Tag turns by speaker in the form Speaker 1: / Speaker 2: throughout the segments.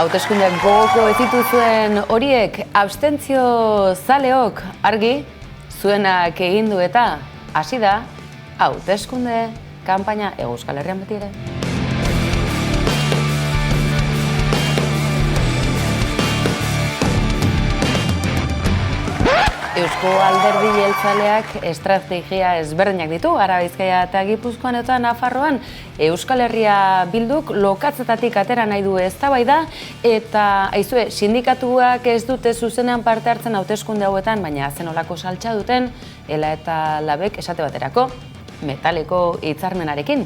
Speaker 1: Hauteskundeak gogoko ez dituzuen horiek, abstentzio zaleok argi zuenak egin du eta hasi da hauteskunde kanpaina Euskal Herrian beti ere. Eusko Alderdi Jeltzaleak estrategia ezberdinak ditu, Araba, Bizkaia eta Gipuzkoan eta Nafarroan. Euskal Herria Bilduk lokatzetatik atera nahi du eztabaida eta aizue, sindikatuak ez dute zuzenean parte hartzen hauteskunde hauetan, baina zenolako saltsa duten, Ela eta Labek esate baterako metaleko hitzarmenarekin.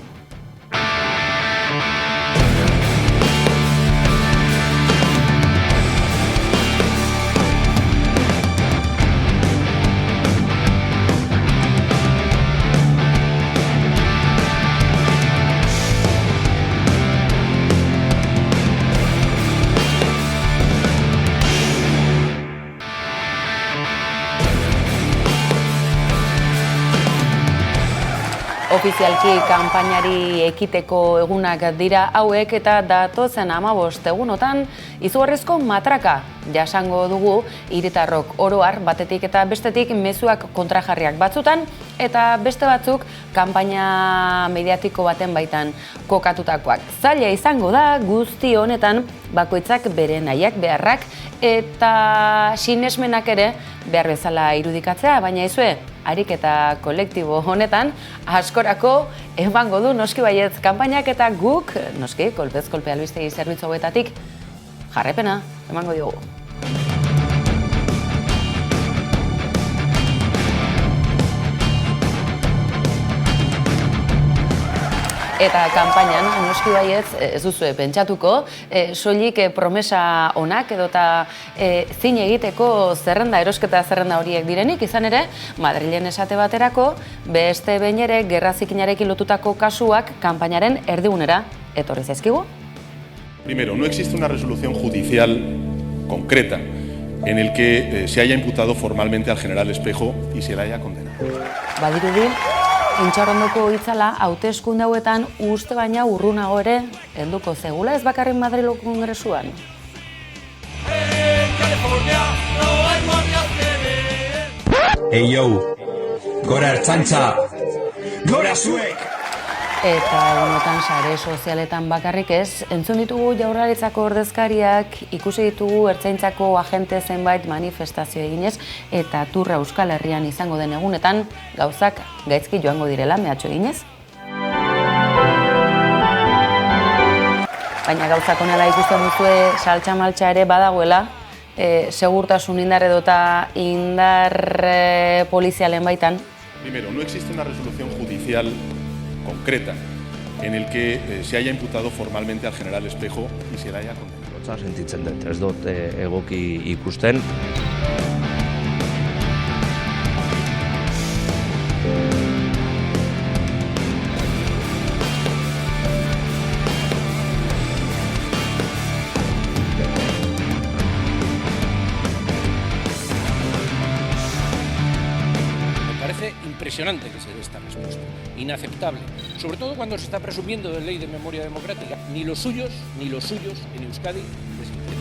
Speaker 1: Ofizialki kanpainari ekiteko egunak dira hauek eta datozen 15 egunotan izugarrizko matraka jasango dugu hiritarrok oro har batetik eta bestetik mezuak kontrajarriak batzutan eta beste batzuk kanpaina mediatiko baten baitan kokatutakoak. Zaila izango da guzti honetan bakoitzak bere nahiak beharrak eta sinesmenak ere behar bezala irudikatzea, baina izue, ariketa kolektibo honetan askorako emango du noski baietz kanpainak eta guk, noski, kolpez kolpe albistegi zerbitzu hauetatik jarrepena emango diogu. Eta kanpainan, noski baietz, ez duzue pentsatuko, soilik promesa onak edota zin egiteko zerrenda, erosketa zerrenda horiek direnik, izan ere, Madrilen esate baterako, beste behin ere gerra zikinarekin lotutako kasuak kanpainaren erdigunera etorri zaizkigu.
Speaker 2: Primero, no existe una resolución judicial concreta en el que se haya imputado formalmente al general Espejo y se le haya condenado.
Speaker 1: Badirudi, Intxarrondoko itzala hauteskunde hauetan uste baina urrunago ere helduko zegula ez bakarrik Madrilgo Kongresuan.
Speaker 3: Hey yo, gora Ertzaintza, gora zuek!
Speaker 1: Eta egunotan sare sozialetan bakarrik ez, entzun ditugu Jaurlaritzako ordezkariak, ikusi ditugu Ertzaintzako agente zenbait manifestazio eginez, eta turra Euskal Herrian izango den egunetan gauzak gaizki joango direla mehatxu eginez. Baina gauzak honela ikusten duzue saltxa-maltxa ere badagoela, segurtasun indar edota indar polizialen baitan.
Speaker 2: Primero, no existe una resolución judicial concreta en el que se haya imputado formalmente al general Espejo y se le haya condenado.
Speaker 4: Lotza sentitzen dut, ez dut egoki ikusten.
Speaker 5: Impresionante que se dé esta respuesta, inaceptable, sobre todo cuando se está presumiendo de ley de memoria democrática. Ni los suyos en Euskadi les interesa.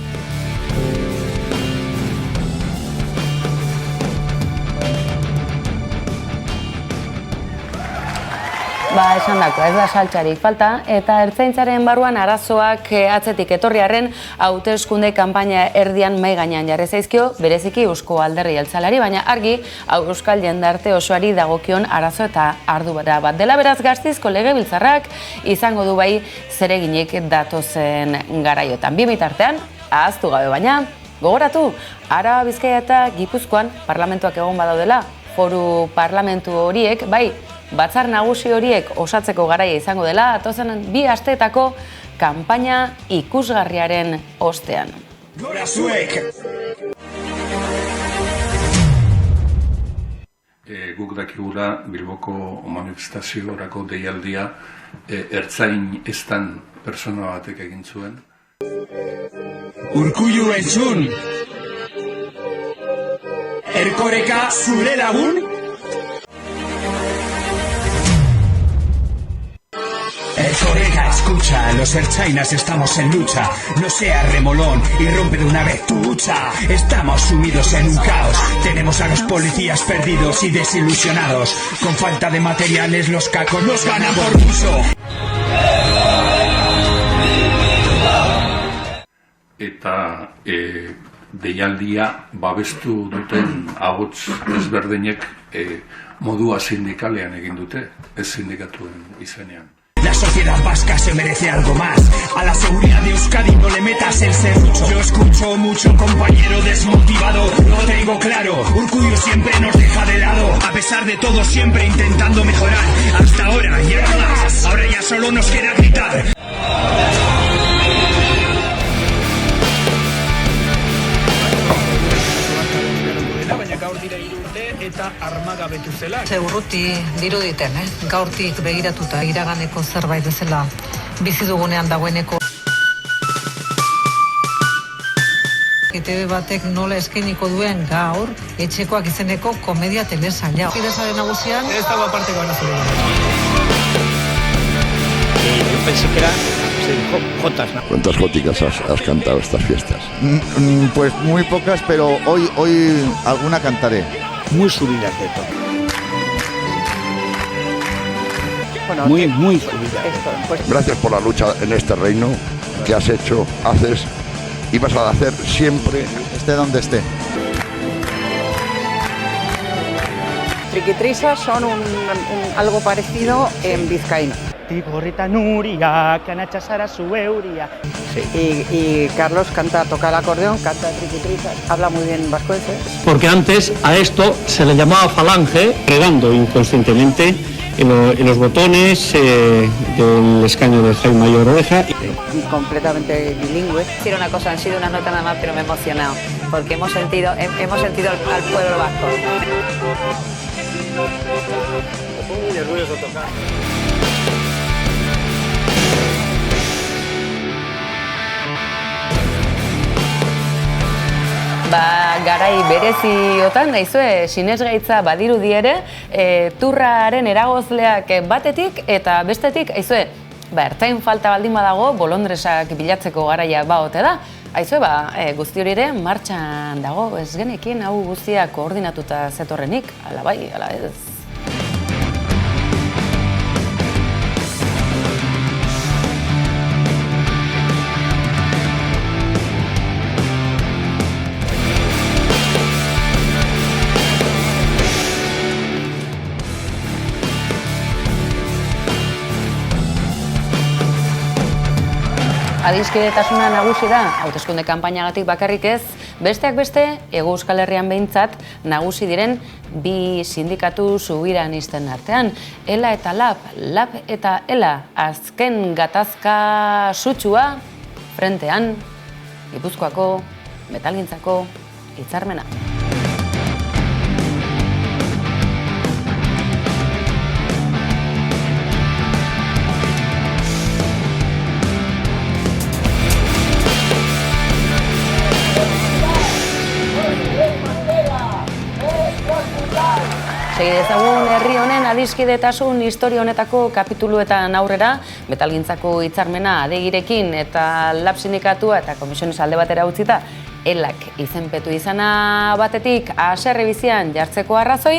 Speaker 1: Esan dako, ez da saltxarik falta, eta Ertzaintzaren barruan arazoak atzetik etorriarren hauteskunde kanpaina erdian mahai gainean jarri zaizkio, bereziki Eusko Alderdi Jeltzaleari, baina argi Euskal jendarte osoari dagokion arazo eta ardura bat dela. Beraz Gasteizko Legebiltzarrak izango du bai zereginik datozen garaiotan. Bi bitartean, ahaztu gabe baina, gogoratu, Araba, Bizkaia eta Gipuzkoan parlamentuak egon badaudela, foru parlamentu horiek, bai, batzar nagusi horiek osatzeko garaia izango dela, atozen 2 asteetako kanpaina ikusgarriaren ostean.
Speaker 3: Gora zuek!
Speaker 6: Guk dakigula Bilboko manifestaziorako deialdia ertzain estan persona batek egin zuen.
Speaker 3: Urkullu entzun! Erkoreka zure lagun? Erkoreka, escucha, los ertzainas estamos en lucha. No seas remolón y rompe de una vez tu hucha. Estamos sumidos en un caos. Tenemos a los policías perdidos y desilusionados. Con falta de materiales los cacos nos ganan por mucho.
Speaker 6: Eta deialdia babestu duten ahots ezberdinek modua sindikalean egin dute, ez sindikatuen izenean.
Speaker 3: La sociedad vasca se merece algo más. A la seguridad de Euskadi no le metas el serrucho. Yo escucho mucho, compañero desmotivado. Lo tengo claro, Urkullu siempre nos deja de lado. A pesar de todo, siempre intentando mejorar. Hasta ahora, y ahora más. Ahora ya solo nos queda gritar.
Speaker 7: Eta armagabetu zela.
Speaker 8: Urruti diruditen, gaurtik begiratuta iraganeko zerbait bezala bizi dugunean dagoeneko. ETV batek nola eskainiko duen gaur etxekoak izeneko komedia telesaila. Idazaren nagusian
Speaker 7: Ez dago aparteko arazorik.
Speaker 5: Yo pensé que era jotas, ¿no?
Speaker 9: ¿Cuántas jóticas has cantado estas fiestas? Pues muy pocas, pero hoy alguna cantaré.
Speaker 5: Muy subidas de tono.
Speaker 10: Bueno,
Speaker 5: Muy subidas.
Speaker 9: Gracias por la lucha en este reino que has hecho, haces y vas a hacer siempre, esté donde esté.
Speaker 10: Triquitrisas son algo parecido en vizcaíno.
Speaker 7: Gorrita nuria, canatxa zara zu euria.
Speaker 10: Y Carlos toca el acordeón, canta triquitrisas, habla muy bien vascuence.
Speaker 11: Porque antes a esto se le llamaba falange, pegando inconscientemente en los botones del escaño del Jaime Mayor Oreja.
Speaker 10: Completamente bilingüe.
Speaker 1: Decir una cosa, han sido una nota nada más, pero me he emocionado, porque hemos sentido al pueblo vasco.
Speaker 5: Estoy muy nervioso tocar.
Speaker 1: Garai bereziotan, daizue, sinesgaitza badirudi ere, turraren eragozleak batetik eta bestetik, aizue, ertzain falta baldin badago, bolondresak bilatzeko garaia baote da. Aizue, guzti hori ere martxan dago, ez genekin hau guztia koordinatuta zetorrenik, ala bai, ala ez. Adiskidetasuna nagusi da, hauteskunde kanpainagatik bakarrik ez, besteak beste, Hego Euskal Herrian behintzat nagusi diren bi sindikatu subiranisten artean. ELA eta LAB eta ELA, azken gatazka sutsua, frentean, Gipuzkoako, metalgintzako, hitzarmena. Segi dezagun herri honen adiskidetasun historia honetako kapituluetan aurrera, metalgintzako hitzarmena adegirekin eta LAB sindikatua eta komisiones alde batera utzita, ELAK izenpetu izana batetik haserre bizian jartzeko arrazoi,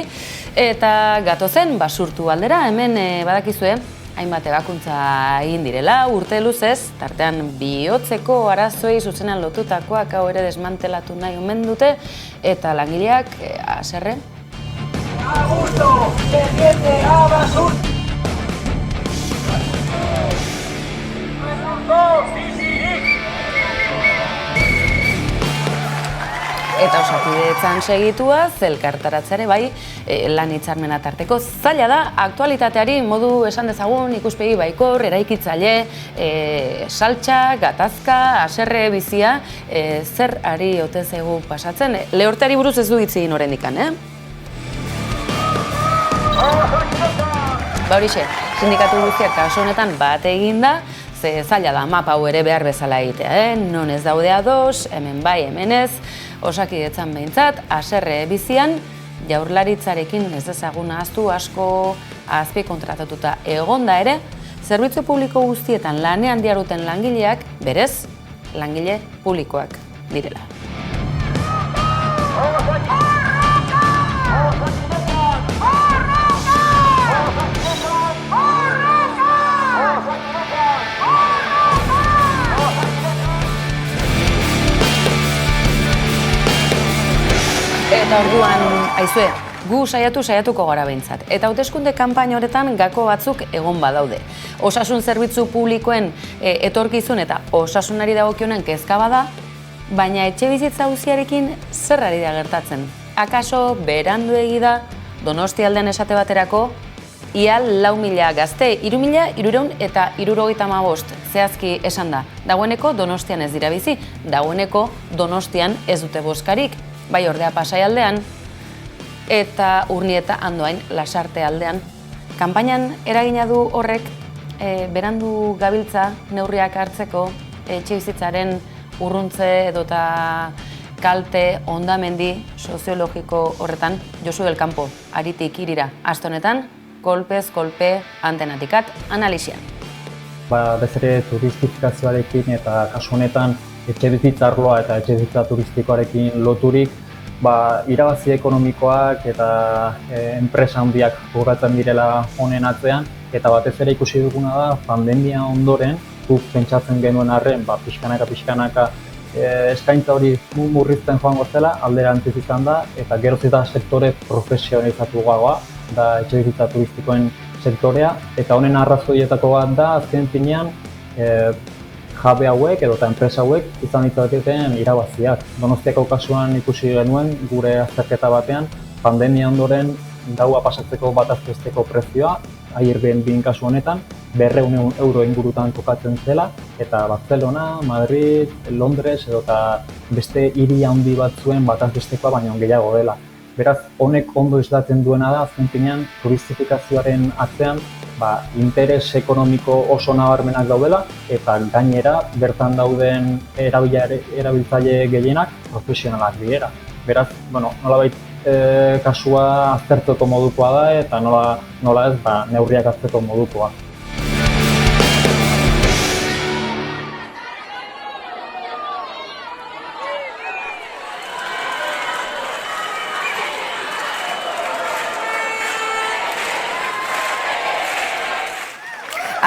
Speaker 1: eta gatozen basurtu aldera, hemen badakizue, hainbat ebakuntza egin direla, urte luzez, tartean bihotzeko arazoi zuzenan lotutakoak hau ere desmantelatu nahi omen dute, eta langileak haserre.
Speaker 3: Augusto, defiende a Basur.
Speaker 1: Eta Osakidetzan segituaz, elkartaratzea bai, lan hitzarmena tarteko zaila da, aktualitateari modu esan dezagun ikuspegi baikor, eraikitzaile, saltsa, gatazka, haserre bizia, zer ari ote zaigu pasatzen. Lehorteari buruz ez du hitz egin oraindikan, Horixe, sindikatu guztiak kasu honetan bat egin da, ze zaila da mapa hau ere behar bezala egitea, non ez daude ados, hemen bai, hemen ez, Osakidetzan behintzat, haserre bizian, Jaurlaritzarekin ez dezagun ahaztu asko azpi kontratatuta egonda ere, zerbitzu publiko guztietan lanean diharduten langileak, berez, langile publikoak direla. Eta orduan, aizue, gu saiatuko gara behintzat. Eta hauteskunde kanpaina horretan gako batzuk egon badaude. Osasun zerbitzu publikoen etorkizun eta osasunari dagokionen kezka bada, baina etxebizitza auziarekin zer ari da gertatzen? Akaso berandu da Donostia aldean esate baterako, ia 4.000 gazte, 3.375 zehazki esan da. Dagoeneko Donostian ez dira bizi, dagoeneko Donostian ez dute bozkarik, bai ordea Pasai aldean, eta Urnieta Andoain Lasarte aldean. Kanpainan eragina du horrek berandu gabiltza neurriak hartzeko etxebizitzaren urruntze edota kalte hondamendi soziologiko horretan. Josu del Campo, Aritik Irira, aste honetan, kolpez kolpe Antenatikat analisian.
Speaker 12: Bezere turistifikazioarekin eta kasu honetan etxebizitza arloa eta etxebizitza turistikoarekin loturik, irabazi ekonomikoak eta enpresa handiak jokatzen direla honen atzean, eta batez ere ikusi duguna da pandemia ondoren, guk pentsatzen genuen arren, pixkanaka eskaintza hori murrizten joango zela, alderantziz izan da, eta geroz eta sektore profesionalizatu gagoa, da etxebizitza turistikoen sektorea, eta honen arrazoietako bat da, azken finean, jabe hauek edo enpresa hauek izan ditzaketen irabaziak. Donostiako kasuan ikusi genuen gure azterketa batean, pandemia ondoren gaua pasatzeko batazbesteko prezioa, Airbnb kasu honetan, 200 euro ingurutan kokatzen zela, eta Barcelona, Madrid, Londres edo beste hiri handi batzuen batazbestekoa baino gehiago dela. Beraz, honek ondo islatzen duena da, azken finean, turistifikazioaren atzean, interes ekonomiko oso nabarmenak daudela, eta gainera bertan dauden erabiltzaile gehienak profesionalak dira. Beraz, nolabait kasua aztertzeko modukoa da, eta nola ez neurriak hartzeko modukoa.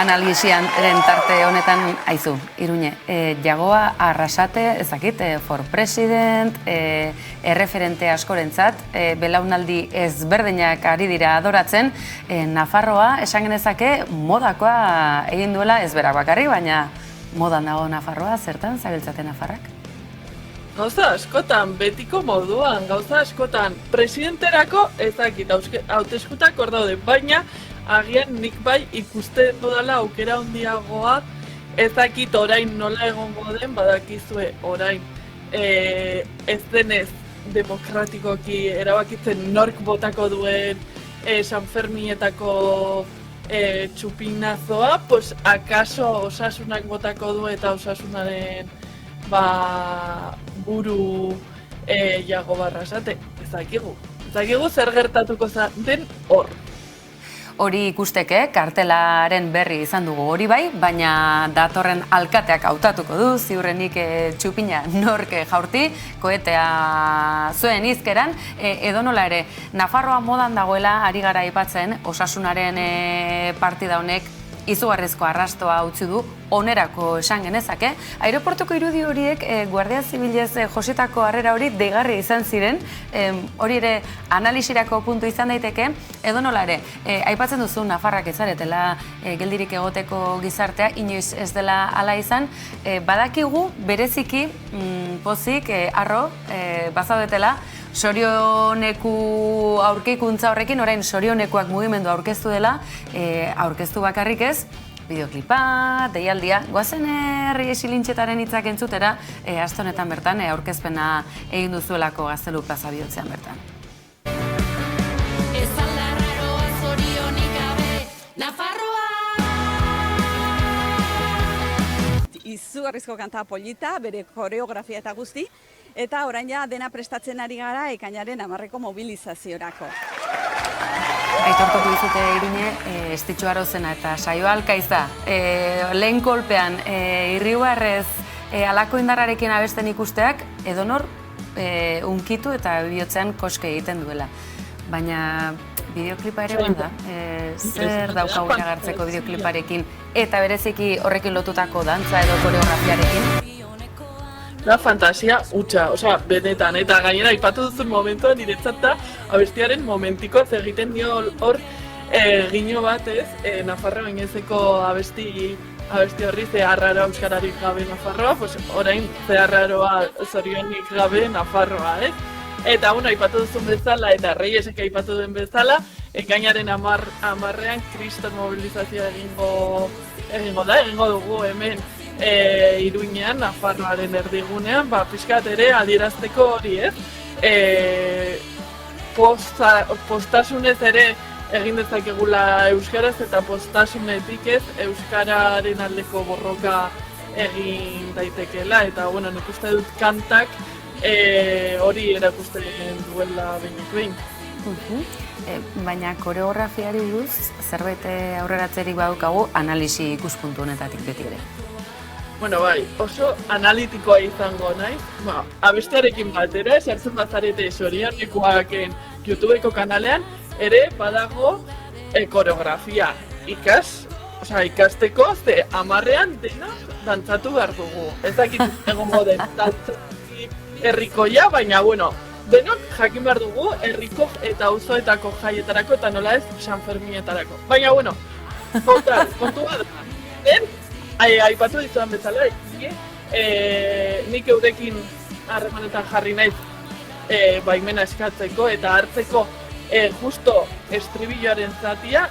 Speaker 1: Analisiaren tarte honetan, aizu, Iruñe, Jagoa Arrasate, ezakit, for president, erreferente askorentzat, belaunaldi ezberdinak ari dira adoratzen, Nafarroa, esan genezake, modakoa egin duela ezberak bakarri, baina modan dago Nafarroa, zertan zabiltzate Nafarrak?
Speaker 13: Gauza askotan, betiko moduan, gauza askotan, presidenterako ezakit, hauteskutak hor daude, baina agian nik bai ikusten dudala aukera handiagoa, ezakit orain nola egongo den, badakizue orain ez denez demokratikoki erabakitzen nork botako duen San Ferminetako txupinazoa, pues akaso Osasunak botako du eta Osasunaren buru Jagoa Arrasate, ezakigu zer gertatuko den hor.
Speaker 1: Hori ikusteke, kartelaren berri izan dugu hori bai, baina datorren alkateak hautatuko du, ziurrenik txupina nork jaurti, koetea zuen izkeran, edonola ere, Nafarroa modan dagoela ari gara aipatzen, Osasunaren partida honek izugarrizko arrastoa utzi du, onerako esan genezake. Aireportuko irudi horiek Guardia Zibilez jositako harrera hori deigarri izan ziren, hori ere analisirako puntu izan daiteke, edonola ere, aipatzen duzu Nafarrak ezaretela geldirik egoteko gizartea, inoiz ez dela hala izan, badakigu bereziki pozik, arro, bazaudetela, sorioneku aurkikuntza horrekin, orain sorionekuak mugimendu aurkeztu dela, aurkeztu bakarrik ez, bideoklipa, deialdia, goazen herri esilintxetaren hitzak entzutera, aste honetan bertan, aurkezpena egin duzuelako Gaztelu plaza bihotzean bertan.
Speaker 14: Izugarrizko kanta polita, bere koreografia eta guzti, eta orain ja dena prestatzen ari gara ekainaren 10 mobilizaziorako.
Speaker 1: Aitortuko dizute Irune, Estitxu Arozena eta Saio Alkaiza. Lehen kolpean, irribarrez alako indarrarekin abesten ikusteak, edonor unkitu eta bihotzean koske egiten duela. Baina bideoklipa ere bada, zer daukagu iragartzeko bideokliparekin eta bereziki horrekin lotutako dantza edo koreografiarekin?
Speaker 13: Da fantasia hutsa, benetan, eta gainera aipatu duzun momentuan niretzat da abestiaren momentikoz egiten dio hor gino bat ez, Nafarroa inezeko abesti horri zeharraro euskararik gabe Nafarroa, orain zeharraroa zorionik gabe Nafarroa, ez? Eta aipatu duzun bezala, eta Reyesek aipatu duen bezala, ekainaren 10ean kriston mobilizazioa egingo dugu hemen Iruñean, Nafarroaren erdigunean, pixkat ere adierazteko hori, ez? Postasunez ere egin dezakegula euskaraz eta postasunetik ez euskararen aldeko borroka egin daitekeela, eta nik uste dut kantak hori erakusten duela behin.
Speaker 1: Baina koreografiari buruz zerbait aurreratzerik badukagu analisi ikuspuntu honetatik beti ere.
Speaker 13: Oso analitikoa izango naiz. Abestearekin batera, sartzen bazarete Sorianekoaken YouTubeko kanalean, ere badago koreografia ikasteko, ze 10ean dena dantzatu behar dugu. Ez dakit egongo den dantzati herrikoia, baina denok jakin behar dugu herriko eta auzoetako jaietarako eta nola ez San Ferminetarako. Baina kontua da. Aipatu dizudan bezala, nik eurekin harremanetan jarri naiz baimena eskatzeko eta hartzeko justo estribilloaren zatia,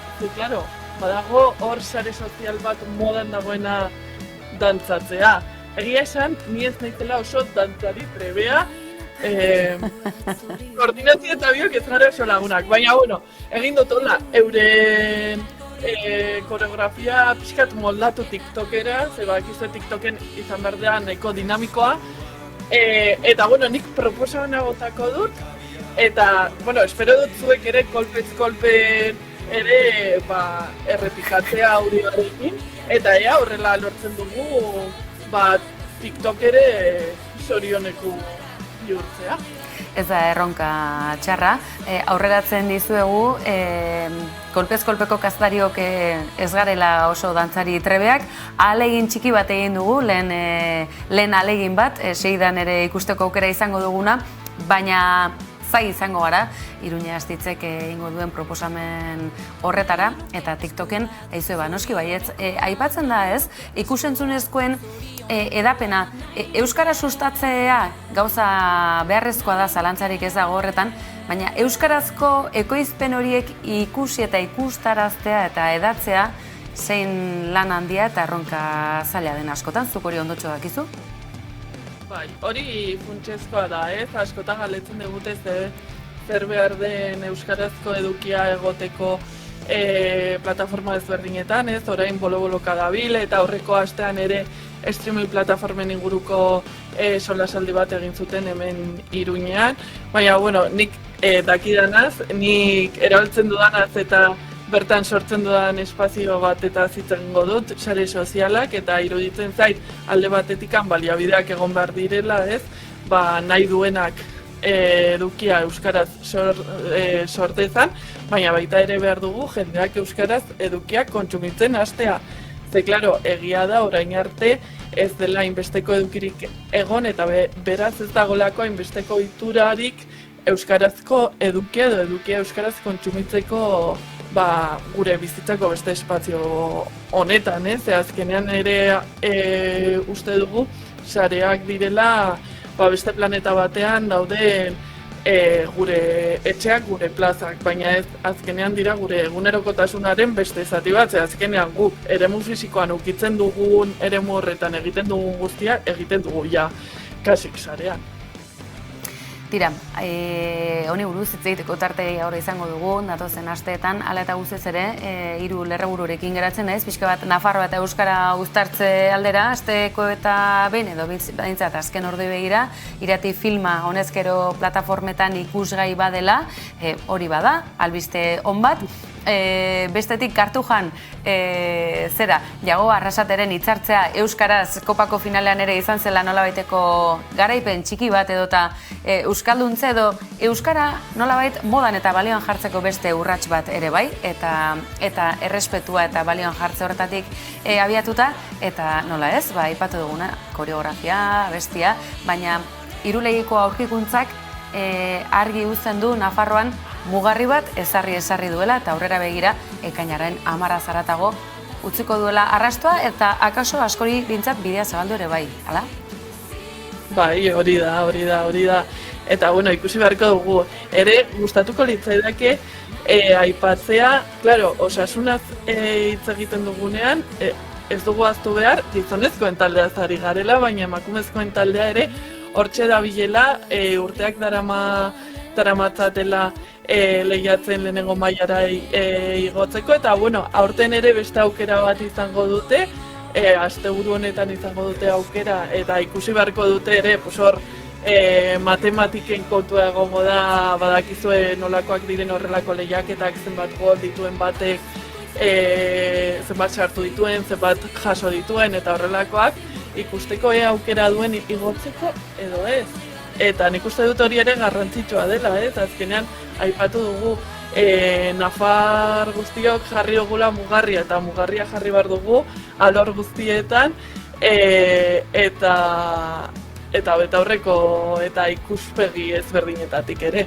Speaker 13: badago hor sare sozial bat modan dagoena dantzatzea. Egia esan, ni ez naizela oso dantzari trebea, koordinazio eta biok ez gara oso lagunak, baina egin dut hola, euren koreografia pixkat moldatu TikTokera, zebakizue TikToken izan behar da nahiko dinamikoa, eta nik proposamena botako dut, eta espero dut zuek ere kolpez kolpe ere errepikatzea audioarekin, eta horrela lortzen dugu TikTok ere zorioneku bihurtzea.
Speaker 1: Ez da erronka txarra, aurreratzen dizuegu kolpez kolpeko kaztariok ez garela oso dantzari trebeak, ahalegin txiki bat egin dugu, lehen ahalegin bat, seidan ere ikusteko aukera izango duguna, baina zai izango gara, Iruña Astitzek egingo duen proposamen horretara, eta TikToken, noski baietz, aipatzen da ez, ikusentzunezkoen edapena, euskara sustatzea gauza beharrezkoa da, zalantzarik ez dago horretan, baina euskarazko ekoizpen horiek ikusi eta ikustaraztea eta edatzea zein lan handia eta erronka zaila den askotan, zuk hori ondotxo dakizu?
Speaker 13: Hori funtsezkoa da, askotan galetzen dugute zer behar den euskarazko edukia egoteko plataforma ezberdinetan, orain bolo-boloka dabil eta aurreko astean ere streaming plataformen inguruko solasaldi bat egin zuten hemen Iruñean, baina nik dakidanaz, nik erabiltzen dudanaz eta bertan sortzen dudan espazio bat eta zitzengo dut, sare sozialak, eta iruditzen zait alde batetikan baliabideak egon behar direla, nahi duenak edukia euskaraz sortezan, baina baita ere behar dugu jendeak euskaraz edukiak kontsumitzen hastea. Ze, klaro, egia da orain arte ez dela inbesteko edukirik egon eta beraz ez dagolako inbesteko iturarik euskarazko edukia edo edukia euskaraz kontsumitzeko gure bizitzako beste espazio honetan, azkenean ere uste dugu sareak direla beste planeta batean dauden gure etxeak, gure plazak, baina ez azkenean dira gure egunerokotasunaren beste zati bat, azkenean guk eremu fisikoan ukitzen dugun eremu horretan egiten dugun guztia egiten dugu kasik sarean.
Speaker 1: Tira, honi buruz hitz egiteko tarte gaur izango dugu, datozen asteetan, hala eta guztiz ere, 3 lerrobururekin geratzen naiz, pixka bat Nafarroa eta Euskara uztartze aldera, asteko eta behin edo behintzat azken ordu begira, Irati filma honezkero plataformetan ikusgai badela, hori bada, albiste on bat. Bestetik Kartujan Jago Arrasateren hitzartzea euskaraz kopako finalean ere izan zela nolabaiteko garaipen txiki bat edota euskalduntze edo euskara nolabait modan eta balioan jartzeko beste urrats bat ere bai, eta errespetua eta balioan jartze horretatik abiatuta, eta nola ez, aipatu duguna, koreografia, abestia, baina Irulegiko aurkikuntzak argi uzten du Nafarroan mugarri bat ezarri duela eta aurrera begira ekainaren 10 zaratago utziko duela arrastoa eta akaso askori bintzat bidea zabaldu ere bai, hala?
Speaker 13: Bai, hori da. Eta, bueno, ikusi beharko dugu. Ere, gustatuko litzaidake aipatzea, claro, osasunaz hitz egiten dugunean, ez dugu ahaztu behar, gizonezkoen taldea ari garela, baina emakumezkoen taldea ere hortxe dabilela, urteak daramatzatela lehiatzen lehenengo mailara igotzeko, eta bueno, aurten ere beste aukera bat izango dute, asteburu honetan izango dute aukera, eta ikusi beharko dute ere, hor matematiken kontua egongo da, badakizue nolakoak diren horrelako lehiaketak, zenbat gol dituen batek, zenbat sartu dituen, zenbat jaso dituen, eta horrelakoak, ikusteko aukera duen igotzeko edo ez. Eta nik uste dut hori ere garrantzitsua dela, eta azkenean aipatu dugu Nafar guztiok jarri dugula mugarria, eta mugarria jarri behar dugu alor guztietan, eta betaurreko eta ikuspegi ezberdinetatik ere.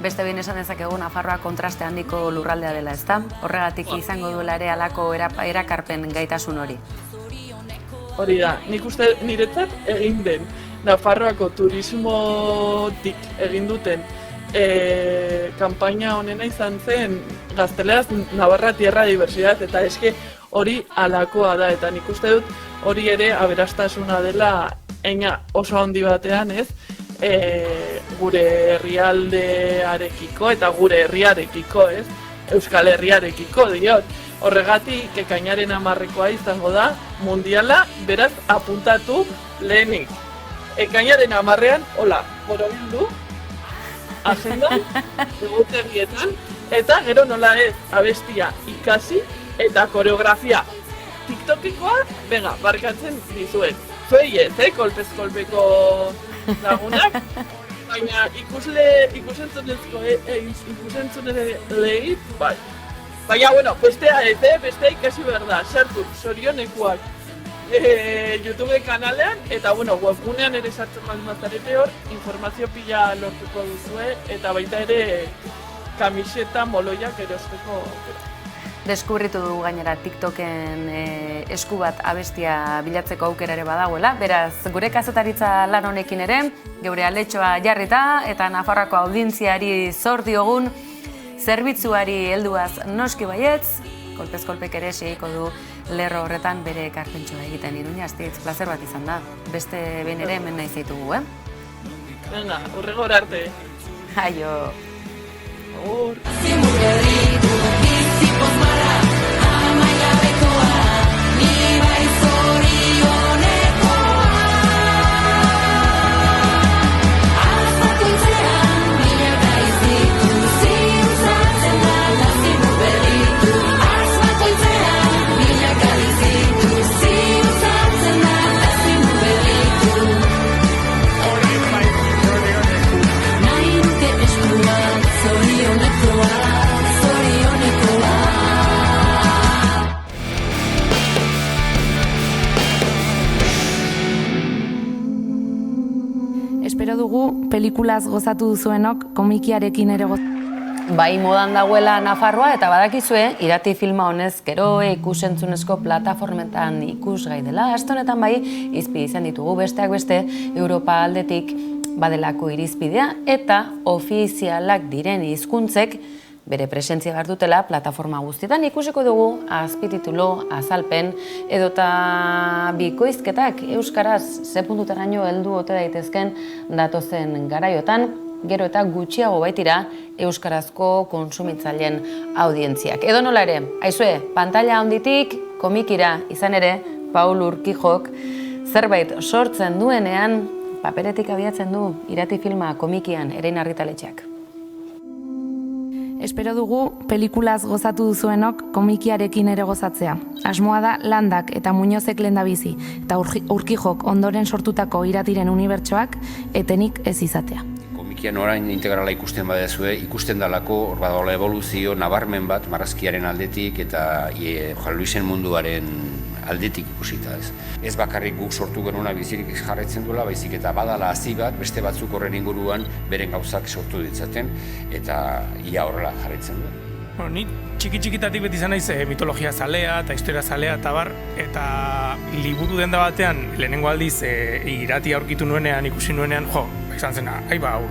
Speaker 1: Beste behin esan dezakegu Nafarroa kontraste handiko lurraldea dela, ezta? Horregatik izango duela ere halako erakarpen gaitasun hori.
Speaker 13: Hori da, nik uste niretzat egin den Nafarroako turismotik egin duten kanpaina honena izan zen Gazteleraz Navarra Tierra Diversidad, eta eske hori alakoa da, eta nik uste dut hori ere aberastasuna dela oso handi batean, ez? Gure herrialdearekiko eta gure herriarekiko, ez? Euskal Herriarekiko, diot. Horregatik ekainaren 10koa izango da mundiala, beraz apuntatu lehenik. Ekainaren 10ean, hola, borobildu, agendan, egutegietan, eta gero nola ez abestia ikasi eta koreografia tiktokikoa, venga, barkatzen dizuet. Zuei ez, kolpez-kolpeko lagunak, baina ikusentzunelei, bai. Baina, bueno, bestea ikasi behar da, sartu, sorionekuak YouTube kanalean, eta, bueno, webgunean ere sartzen mazarete hor, informazio pila lortuko duzue, eta baita ere kamiseta moloiak erosteko.
Speaker 1: Deskubritu du gainera TikToken esku bat abestia bilatzeko aukera ere badagoela, beraz, gure kazetaritza lan honekin ere, geure aletxoa jarrita, eta Nafarroako audientziari zor diogun, zerbitzuari helduaz noski baietz, kolpez-kolpek ere segiko du lerro horretan bere ekarpentsoa egiten. Iruña, Astitz, plazer bat izan da. Beste behin ere hemen nahi zaitugu,
Speaker 13: Venga, hurrengor arte.
Speaker 1: Aio.
Speaker 13: Agur.
Speaker 15: Espero dugu pelikulaz gozatu duzuenok komikiarekin ere gozatu.
Speaker 1: Bai, modan dagoela Nafarroa, eta badakizue, Irati filma honez gero ikusentzunezko plataformetan ikusgai dela. Aste honetan bai, izpide izan ditugu besteak beste, Europa aldetik badelako irizpidea, eta ofizialak diren hizkuntzek bere presentzia behar dutela plataforma guztietan. Ikusiko dugu azpititulu, azalpen edota bikoizketak euskaraz ze puntutaraino heldu ote daitezken datozen garaiotan, gero eta gutxiago baitira euskarazko kontsumitzaileen audientziak. Edo nola ere, aizue, pantalla handitik komikira izan ere, Paul Urquijok zerbait sortzen duenean, paperetik abiatzen du irati filma komikian Erein Argitaletxeak.
Speaker 15: Espero dugu pelikulaz gozatu duzuenok komikiarekin ere gozatzea. Asmoa da Landak eta Muñozek lehendabizi eta Urquijok ondoren sortutako iratiren unibertsoak etenik ez izatea.
Speaker 16: Komikian orain integrala ikusten badezue, ikusten dalako hor badagoela evoluzio nabarmen bat marrazkiaren aldetik eta Juan Luisen munduaren aldetik ikusita ez. Ez bakarrik guk sortu genuna bizirik jarraitzen duela, baizik eta badala hazi bat, beste batzuk horren inguruan beren gauzak sortu ditzaten eta ia horrela jarraitzen du.
Speaker 17: Ni txiki-txikitatik beti izan naiz mitologia zalea eta historia zalea eta bar, eta liburu denda batean lehenengo aldiz iratia aurkitu nuenean, ikusi nuenean, izan zena, hau,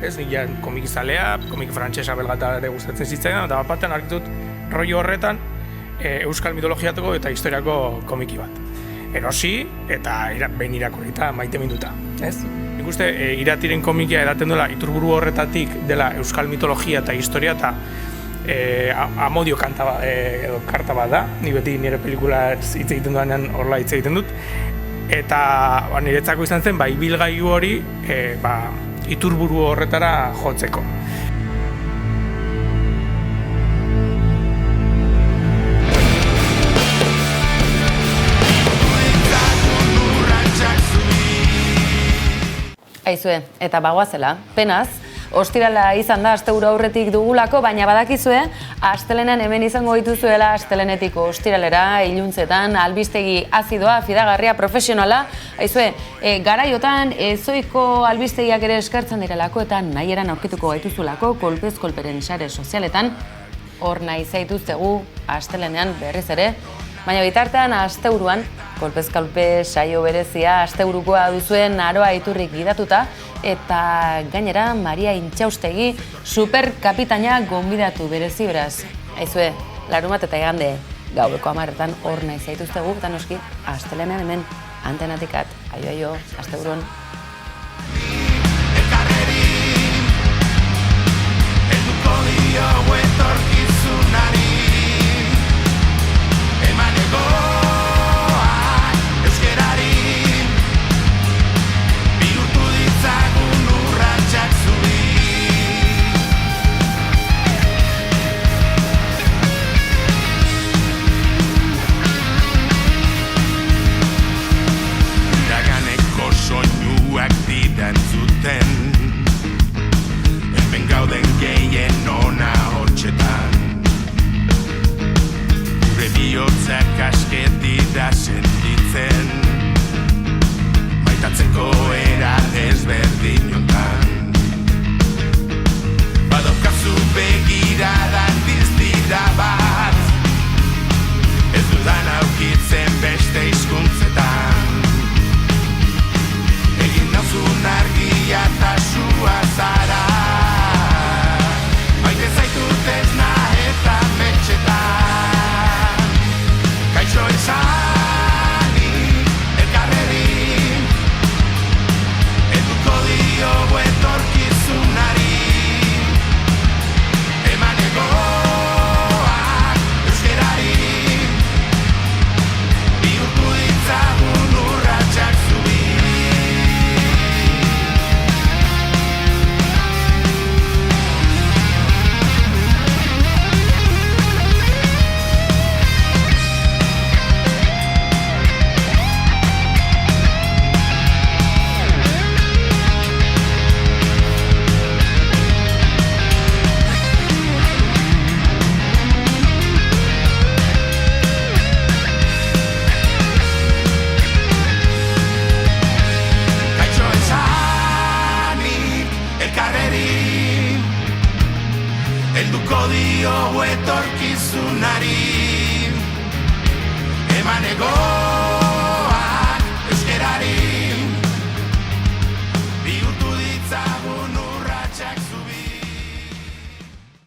Speaker 17: ez, nirean komiki zalea, komiki frantsesa belgata ere gustatzen zitzaidan, eta bat batean arkitut rollo horretan euskal mitologiatuko eta historiako komiki bat. Erosi eta behin irakurrita maite minduta, ez? Nik uste iratiren komikia edaten duela iturburu horretatik dela euskal mitologia eta historia eta amodio karta bat da. Ni beti nire pelikula hitz egiten duanean horrela hitz egiten dut. Eta niretzako izan zen, ibilgailu hori iturburu horretara jotzeko.
Speaker 1: Aizue, eta bagoazela, penaz, ostirala izan da asteburu aurretik dugulako, baina badakizue, astelenean hemen izango dituzuela astelenetiko ostiralera, iluntzetan, albistegi azidoa, fidagarria, profesionala. Aizue, garaiotan ezoiko albistegiak ere eskartzen direlako eta nahi eran aurkituko gaituzulako kolpez kolperen sare sozialetan, hor nahi zaituztegu astelenean berriz ere, baina bitartean asteburuan, kolpez-kolpe saio berezia asteburukoa duzuen Aroa Iturrik gidatuta eta gainera Maria Intxaustegi superkapitaina gonbidatu berezi beraz. Aizue, larumat eta igande gaueko 10etan hor nahi zaituztegu eta noski astelenean hemen antenatikat. Aio, asteburuan.
Speaker 3: Dio etorkizunari eman ego